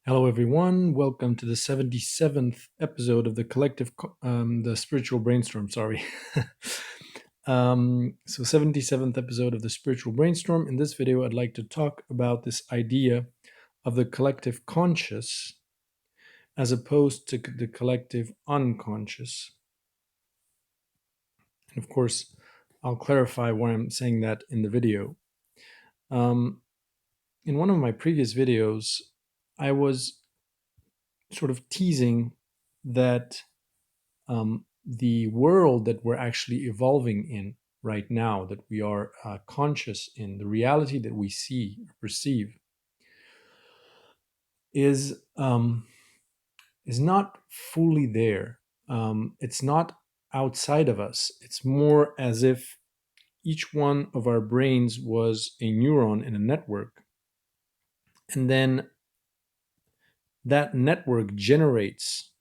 Hello, everyone. Welcome to the 77th episode of the Spiritual Brainstorm. Sorry. 77th episode of the Spiritual Brainstorm. In this video, I'd like to talk about this idea of the collective conscious as opposed to the collective unconscious. And of course, I'll clarify why I'm saying that in the video. In one of my previous videos, I was sort of teasing that the world that we're actually evolving in right now, that we are conscious in, the reality that we see or perceive, is not fully there. It's not outside of us. It's more as if each one of our brains was a neuron in a network, and then that network generates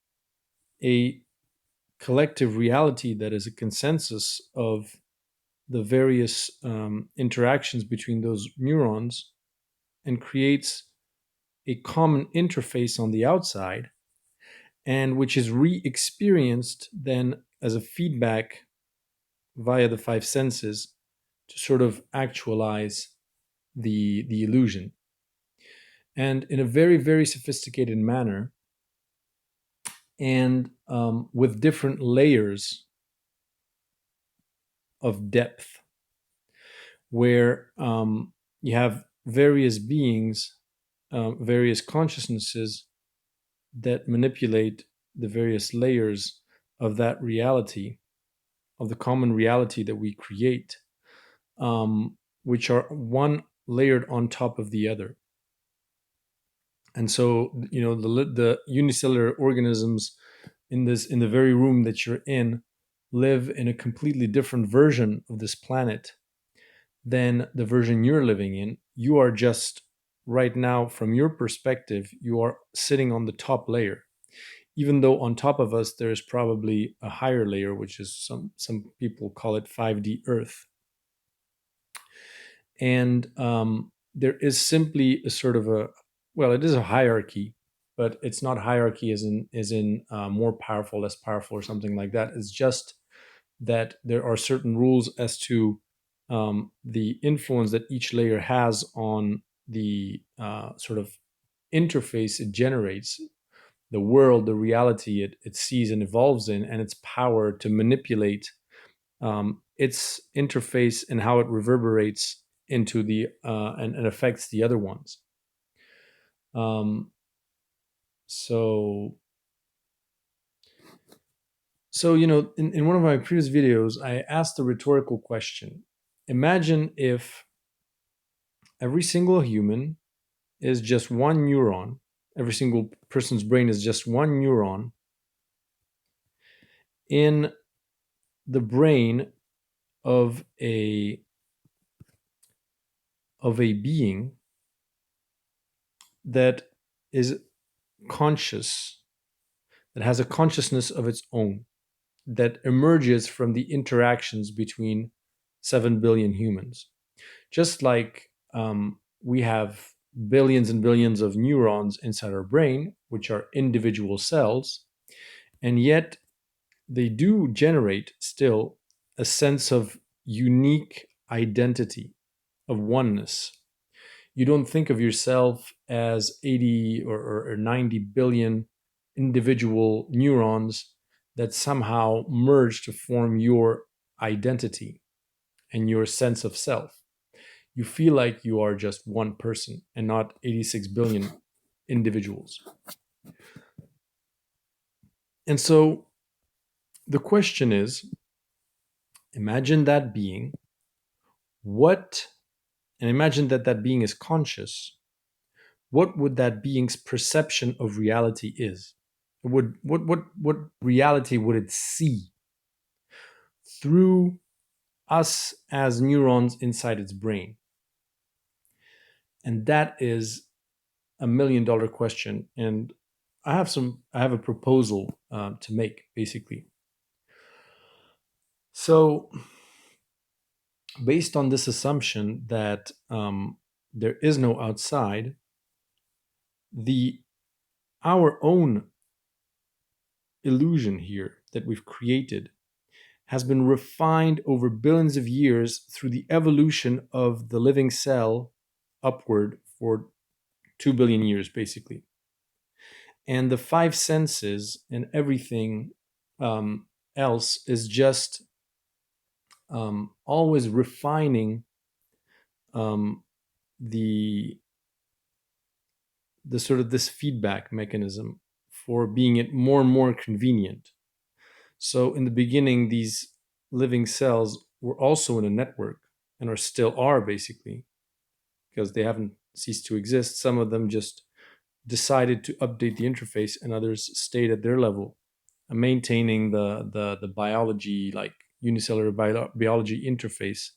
a collective reality that is a consensus of the various interactions between those neurons and creates a common interface on the outside, and which is re-experienced then as a feedback via the five senses to sort of actualize the illusion. And in a very, very sophisticated manner, and with different layers of depth, where you have various beings, various consciousnesses that manipulate the various layers of that reality, of the common reality that we create, which are one layered on top of the other. And so, the unicellular organisms in the very room that you're in live in a completely different version of this planet than the version you're living in. You are just right now, from your perspective, you are sitting on the top layer, even though on top of us there is probably a higher layer, which is some people call it 5D Earth. And there is simply a sort of it is a hierarchy, but it's not hierarchy as in more powerful, less powerful, or something like that. It's just that there are certain rules as to the influence that each layer has on the sort of interface it generates, the world, the reality it sees and evolves in, and its power to manipulate its interface and how it reverberates into the and affects the other ones. Um, so in one of my previous videos, I asked a rhetorical question. Imagine if every single human is just one neuron, every single person's brain is just one neuron in the brain of a being that is conscious, that has a consciousness of its own, that emerges from the interactions between 7 billion humans. Just like we have billions and billions of neurons inside our brain, which are individual cells, and yet they do generate still a sense of unique identity, of oneness. You don't think of yourself as 80 or 90 billion individual neurons that somehow merge to form your identity and your sense of self. You feel like you are just one person and not 86 billion individuals. And so the question is, imagine that being, and imagine that being is conscious. What would that being's perception of reality is? What reality would it see through us as neurons inside its brain? And that is $1 million question. And I have a proposal to make, basically. So, based on this assumption that there is no outside, the Our own illusion here that we've created has been refined over billions of years through the evolution of the living cell upward for 2 billion years, basically. And the five senses and everything um, else is just always refining um, the the sort of this feedback mechanism for being it more and more convenient. So in the beginning, these living cells were also in a network and are still are basically because they haven't ceased to exist. Some of them just decided to update the interface, and others stayed at their level, maintaining the biology like unicellular biology interface,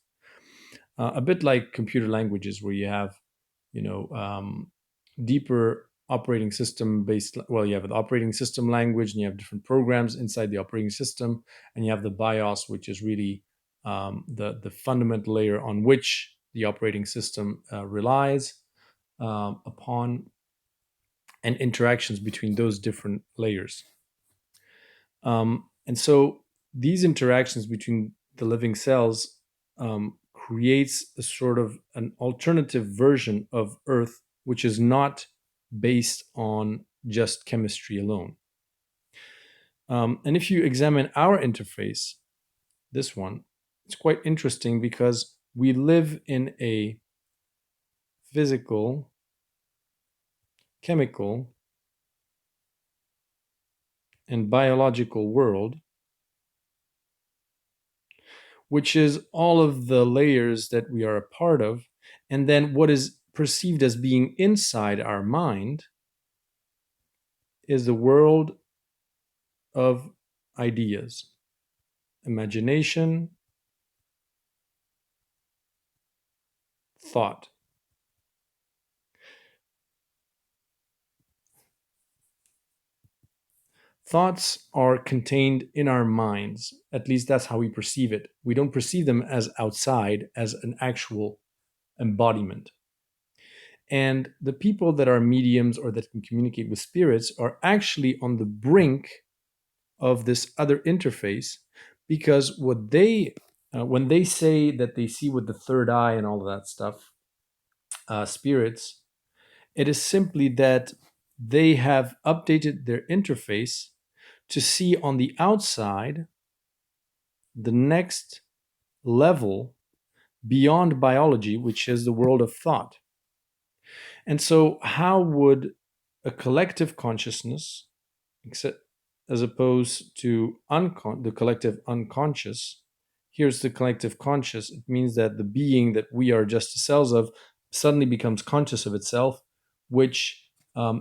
a bit like computer languages where you have you know deeper operating system based, well, you have an operating system language and you have different programs inside the operating system, and you have the BIOS, which is really the fundamental layer on which the operating system relies upon, and interactions between those different layers. And so these interactions between the living cells creates a sort of an alternative version of Earth, which is not based on just chemistry alone. And if you examine our interface, this one, it's quite interesting because we live in a physical, chemical, and biological world, which is all of the layers that we are a part of. And then what is perceived as being inside our mind is the world of ideas, imagination, thought. Thoughts are contained in our minds. At least that's how we perceive it. We don't perceive them as outside, as an actual embodiment. And the people that are mediums or that can communicate with spirits are actually on the brink of this other interface, because what they when they say that they see with the third eye and all of that stuff, spirits, it is simply that they have updated their interface to see on the outside the next level beyond biology, which is the world of thought. And so how would a collective consciousness, except as opposed to the collective unconscious, here's the collective conscious. It means that the being that we are just the cells of suddenly becomes conscious of itself, which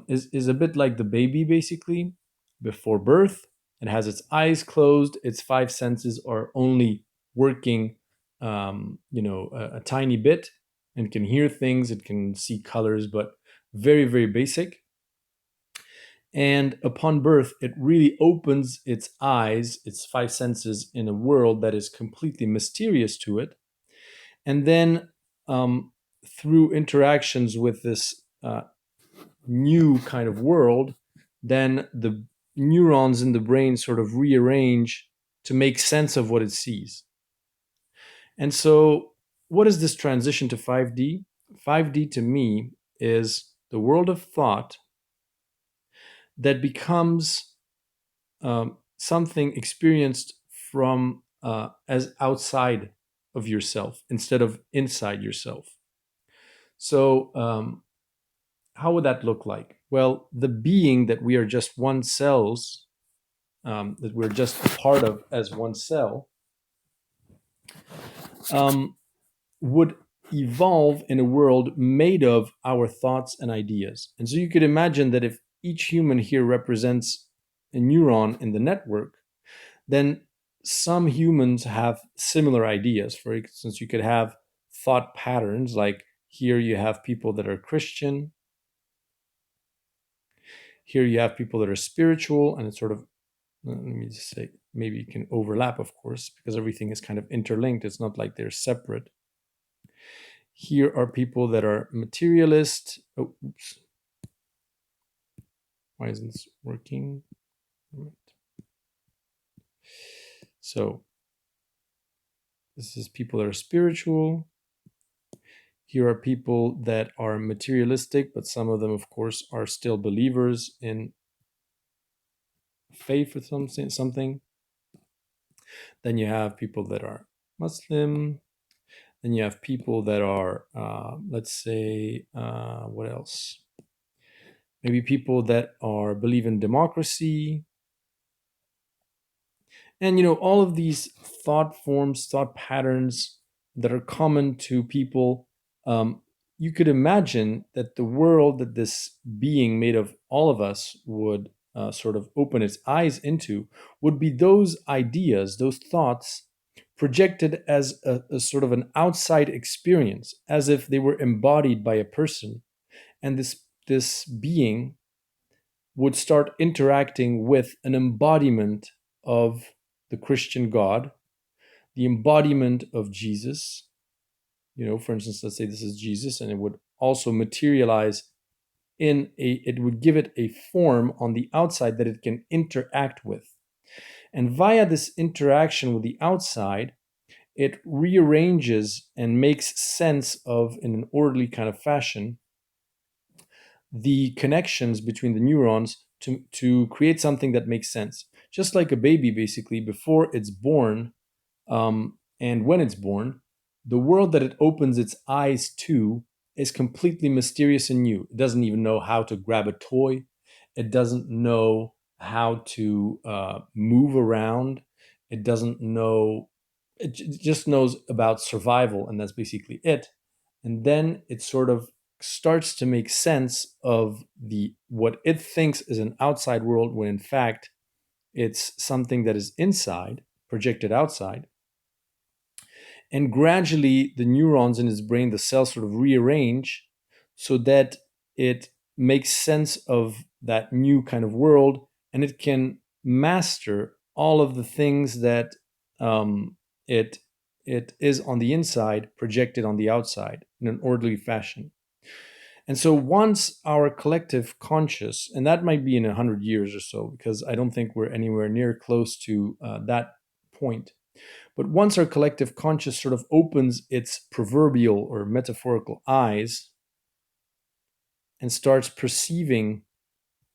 is a bit like the baby, basically, before birth. It has its eyes closed, its five senses are only working, a tiny bit, and can hear things, it can see colors, but very, very basic. And upon birth, it really opens its eyes, its five senses, in a world that is completely mysterious to it. And then, through interactions with this new kind of world, then the neurons in the brain sort of rearrange to make sense of what it sees. And so, what is this transition to 5D? 5D to me is the world of thought that becomes something experienced from as outside of yourself instead of inside yourself. So, how would that look like? Well, the being that we are just one cells, that we're just a part of as one cell, um, would evolve in a world made of our thoughts and ideas. And so you could imagine that if each human here represents a neuron in the network, then some humans have similar ideas. For instance, you could have thought patterns, like here you have people that are Christian, here you have people that are spiritual, and it's sort of, let me just say, maybe it can overlap, of course, because everything is kind of interlinked. It's not like they're separate. Here are people that are materialist. Oh, oops. Why isn't this working? So this is people that are spiritual. Here are people that are materialistic, but some of them, of course, are still believers in faith or something. Then you have people that are Muslim. Then you have people that are, let's say, what else? Maybe people that are believe in democracy. And all of these thought forms, thought patterns that are common to people. um, you could imagine that the world that this being made of all of us would sort of open its eyes into would be those ideas, those thoughts projected as a sort of an outside experience, as if they were embodied by a person. And this being would start interacting with an embodiment of the Christian God, the embodiment of Jesus. For instance, let's say this is Jesus, and it would also materialize it would give it a form on the outside that it can interact with. And via this interaction with the outside, it rearranges and makes sense of, in an orderly kind of fashion, the connections between the neurons to create something that makes sense. Just like a baby, basically, before it's born, and when it's born, the world that it opens its eyes to is completely mysterious and new. It doesn't even know how to grab a toy. It doesn't know how to move around. It doesn't know. It just knows about survival, and that's basically it. And then it sort of starts to make sense of the what it thinks is an outside world, when in fact it's something that is inside, projected outside. And gradually the neurons in his brain, the cells, sort of rearrange so that it makes sense of that new kind of world, and it can master all of the things that um, it it is on the inside projected on the outside in an orderly fashion. And so once our collective conscious, and that might be in 100 years or so, because I don't think we're anywhere near close to that point. But once our collective conscious sort of opens its proverbial or metaphorical eyes and starts perceiving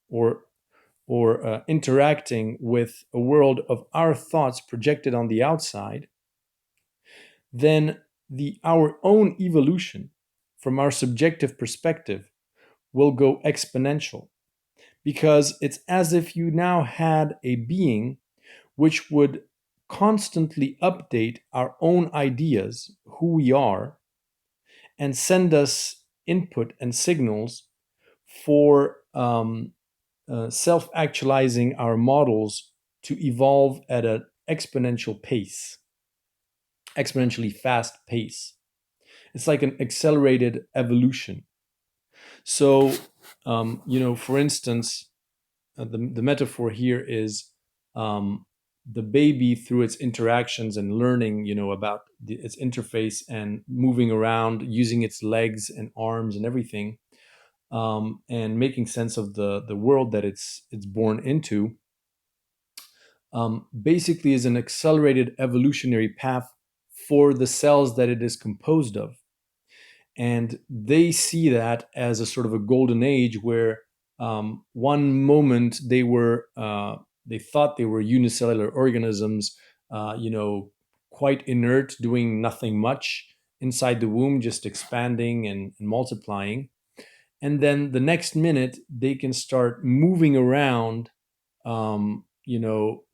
or interacting with a world of our thoughts projected on the outside, then our own evolution from our subjective perspective will go exponential, because it's as if you now had a being which would constantly update our own ideas, who we are, and send us input and signals for self actualizing our models to evolve at an exponential pace, exponentially fast pace. It's like an accelerated evolution. So, for instance, the metaphor here is the baby, through its interactions and learning, about its interface and moving around, using its legs and arms and everything, and making sense of the world that it's born into, basically is an accelerated evolutionary path for the cells that it is composed of. And they see that as a sort of a golden age where one moment they thought they were unicellular organisms, quite inert, doing nothing much inside the womb, just expanding and multiplying. And then the next minute they can start moving around, a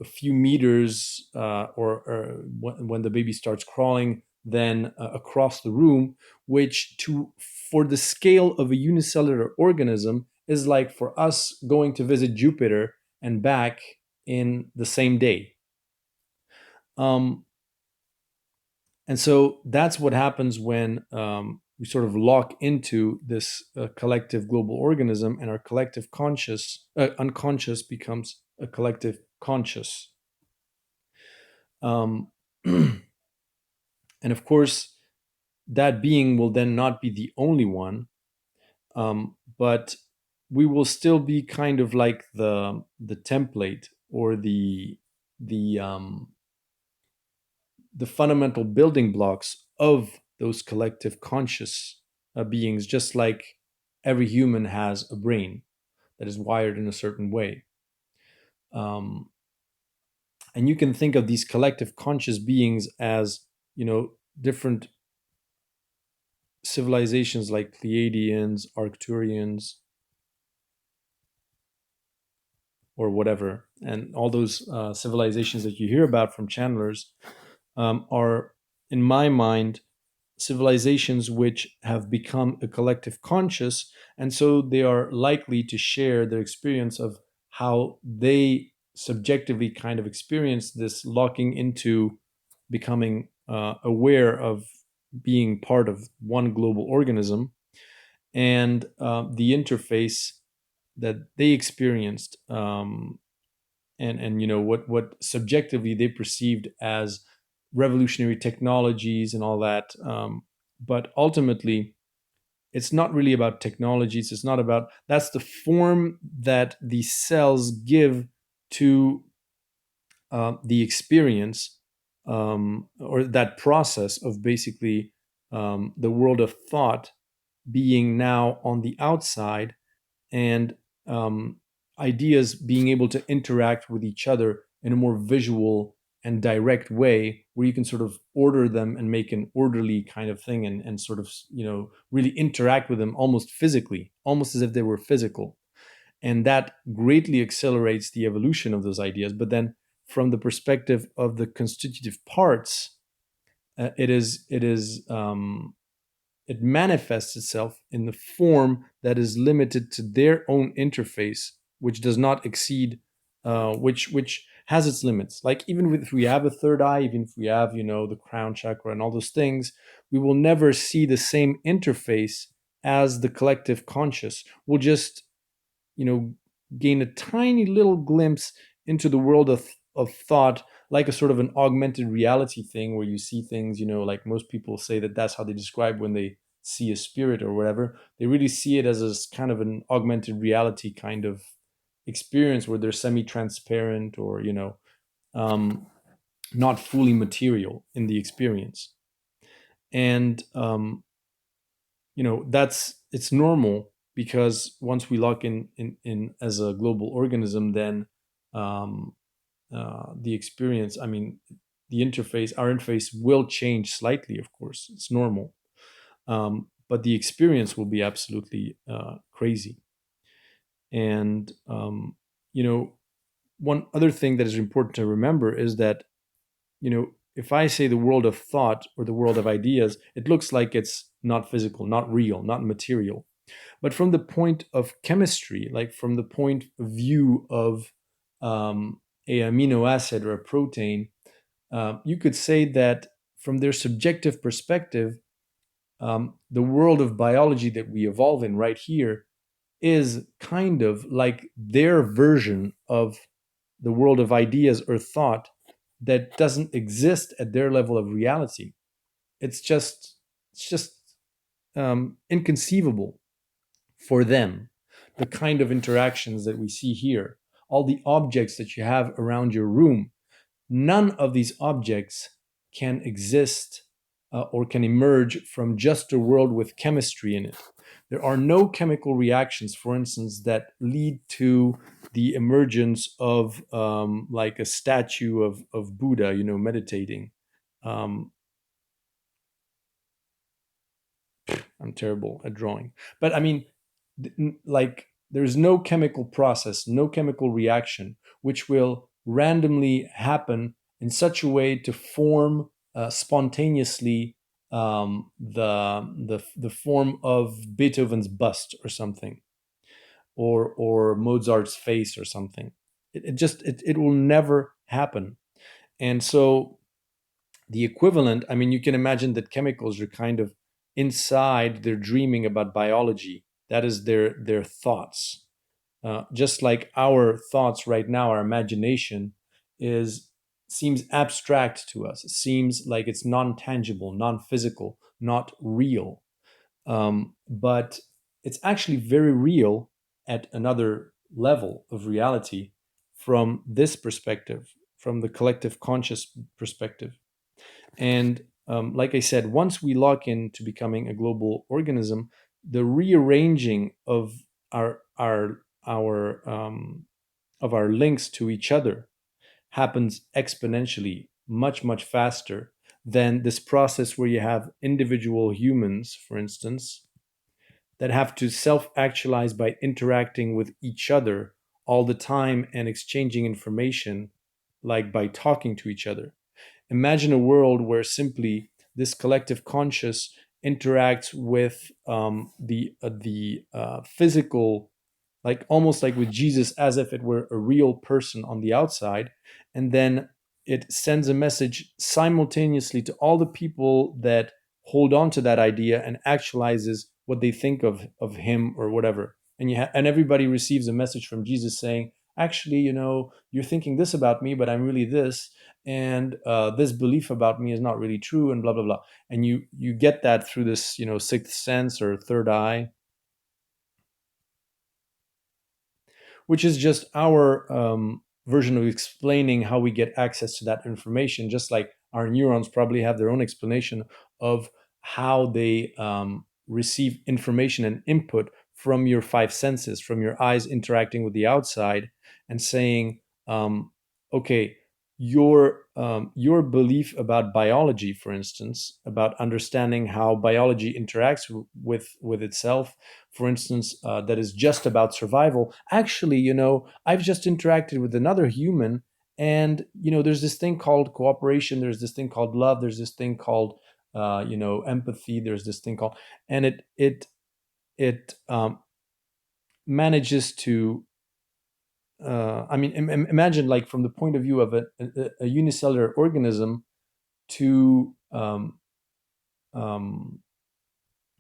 few meters, or when the baby starts crawling, then across the room, which for the scale of a unicellular organism is like for us going to visit Jupiter and back in the same day. Um, and so that's what happens when we sort of lock into this collective global organism, and our collective unconscious becomes a collective conscious. Um, and of course, that being will then not be the only one, but we will still be kind of like the template, or the the fundamental building blocks of those collective conscious beings, just like every human has a brain that is wired in a certain way. um, and you can think of these collective conscious beings as, different civilizations like Pleiadians, Arcturians, or whatever, and all those civilizations that you hear about from channelers are, in my mind, civilizations which have become a collective conscious, and so they are likely to share their experience of how they subjectively kind of experience this locking into becoming aware of being part of one global organism, and the interface that they experienced, and what subjectively they perceived as revolutionary technologies and all that. But ultimately, it's not really about technologies. It's not about, that's the form that the cells give to the experience, or that process of basically the world of thought being now on the outside, and um, ideas being able to interact with each other in a more visual and direct way, where you can sort of order them and make an orderly kind of thing, and sort of, really interact with them almost physically, almost as if they were physical. And that greatly accelerates the evolution of those ideas. But then, from the perspective of the constitutive parts, it manifests itself in the form that is limited to their own interface, which does not exceed, which has its limits. Like, even if we have a third eye, even if we have, the crown chakra and all those things, we will never see the same interface as the collective conscious. We'll just, you know gain a tiny little glimpse into the world of thought, like a sort of an augmented reality thing, where you see things, like most people say that that's how they describe when they see a spirit or whatever. They really see it as a kind of an augmented reality kind of experience, where they're semi-transparent, or um, not fully material in the experience. And that's, it's normal, because once we lock in as a global organism, then um, the experience, I mean, the interface, our interface will change slightly. Of course, it's normal, but the experience will be absolutely crazy. And one other thing that is important to remember is that, if I say the world of thought or the world of ideas, it looks like it's not physical, not real, not material. But from the point of chemistry, like from the point of view of a amino acid or a protein, you could say that from their subjective perspective, the world of biology that we evolve in right here is kind of like their version of the world of ideas or thought that doesn't exist at their level of reality. It's just inconceivable for them. The kind of interactions that we see here, all the objects that you have around your room, none of these objects can exist or can emerge from just a world with chemistry in it. There are no chemical reactions, for instance, that lead to the emergence of like a statue of Buddha, meditating. Um, I'm terrible at drawing, but I mean, like, there's no chemical process, no chemical reaction which will randomly happen in such a way to form spontaneously the form of Beethoven's bust or something, or Mozart's face or something. It will never happen. And so the equivalent, I mean, you can imagine that chemicals are kind of inside, they're dreaming about biology. That is their thoughts. Just like our thoughts right now, our imagination is seems abstract to us. It seems like it's non-tangible, non-physical, not real. But it's actually very real, at another level of reality from this perspective, from the collective conscious perspective. And like I said, once we lock into becoming a global organism, the rearranging our of our links to each other happens exponentially, much faster than this process where you have individual humans, for instance, that have to self actualize by interacting with each other all the time and exchanging information, like by talking to each other. Imagine a world where simply this collective conscious interacts with the physical, like almost like with Jesus, as if it were a real person on the outside, and then it sends a message simultaneously to all the people that hold on to that idea and actualizes what they think of him or whatever. And everybody receives a message from Jesus saying, actually, you're thinking this about me, but I'm really this, and this belief about me is not really true, and blah blah blah. And you get that through this, sixth sense or third eye, which is just our version of explaining how we get access to that information, just like our neurons probably have their own explanation of how they receive information and input from your five senses, from your eyes interacting with the outside and saying, okay, your belief about biology, for instance, about understanding how biology interacts with itself, for instance, that is just about survival. Actually, I've just interacted with another human, and there's this thing called cooperation. There's this thing called love. There's this thing called empathy. There's this thing called, and it manages to. I mean, imagine, like, from the point of view of a unicellular organism, to um,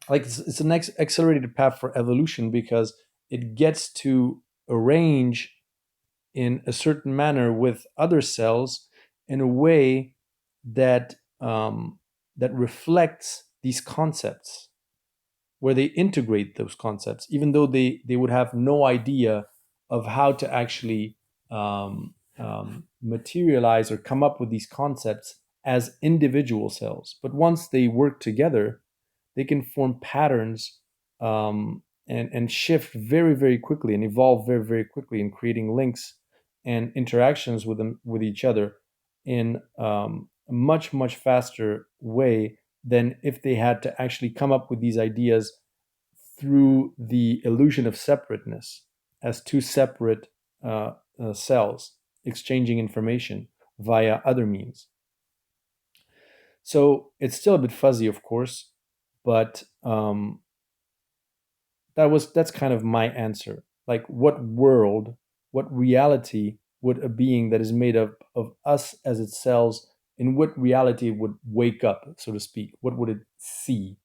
like it's an accelerated path for evolution, because it gets to arrange in a certain manner with other cells in a way that that reflects these concepts, where they integrate those concepts, even though they would have no idea of how to actually materialize or come up with these concepts as individual cells. But once they work together, they can form patterns, and shift very quickly and evolve very quickly in creating links and interactions with each other in a much faster way than if they had to actually come up with these ideas through the illusion of separateness, as two separate cells exchanging information via other means. So it's still a bit fuzzy, of course, but that's kind of my answer. Like, what world, what reality would a being that is made up of us as its cells, in what reality would wake up, so to speak? What would it see?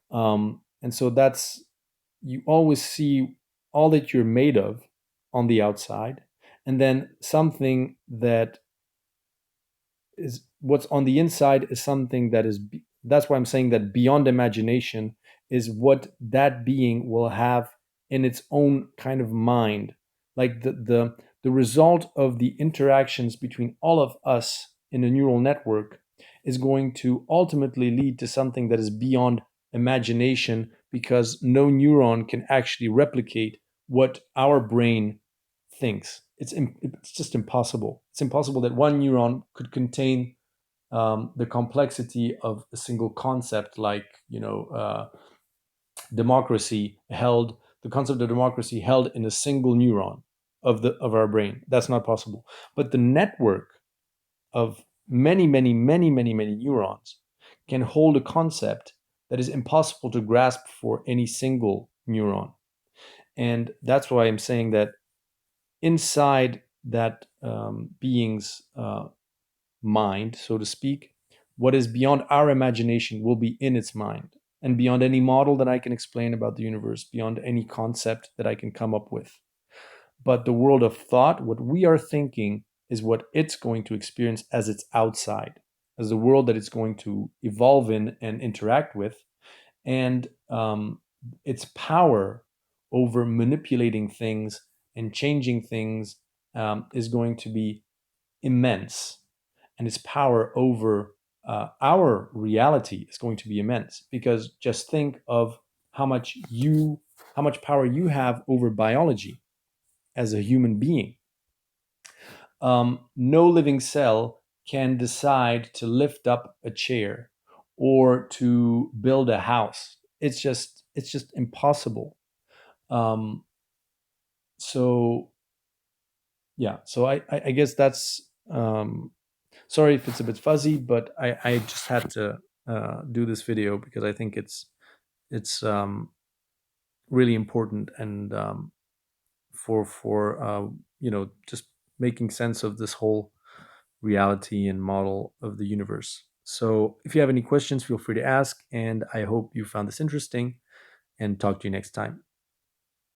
And so that's, you always see all that you're made of on the outside, and then something that is what's on the inside is something that is that's why I'm saying that beyond imagination is what that being will have in its own kind of mind, like the result of the interactions between all of us in a neural network is going to ultimately lead to something that is beyond imagination, because no neuron can actually replicate what our brain thinks. It's just impossible. It's impossible that one neuron could contain the complexity of a single concept, like democracy held, the concept of democracy held in a single neuron of our brain. That's not possible. But the network of many neurons can hold a concept that is impossible to grasp for any single neuron. And that's why I'm saying that inside that being's mind, so to speak, what is beyond our imagination will be in its mind, and beyond any model that I can explain about the universe, beyond any concept that I can come up with. But the world of thought, what we are thinking, is what it's going to experience as its outside, as the world that it's going to evolve in and interact with. And its power over manipulating things and changing things is going to be immense, and its power over our reality is going to be immense. Because just think of how much power you have over biology as a human being. No living cell can decide to lift up a chair or to build a house. It's just impossible. Um, so yeah, so I guess that's sorry if it's a bit fuzzy, but I just had to do this video because I think it's really important, and for just making sense of this whole reality and model of the universe. So if you have any questions, feel free to ask, and I hope you found this interesting, and talk to you next time.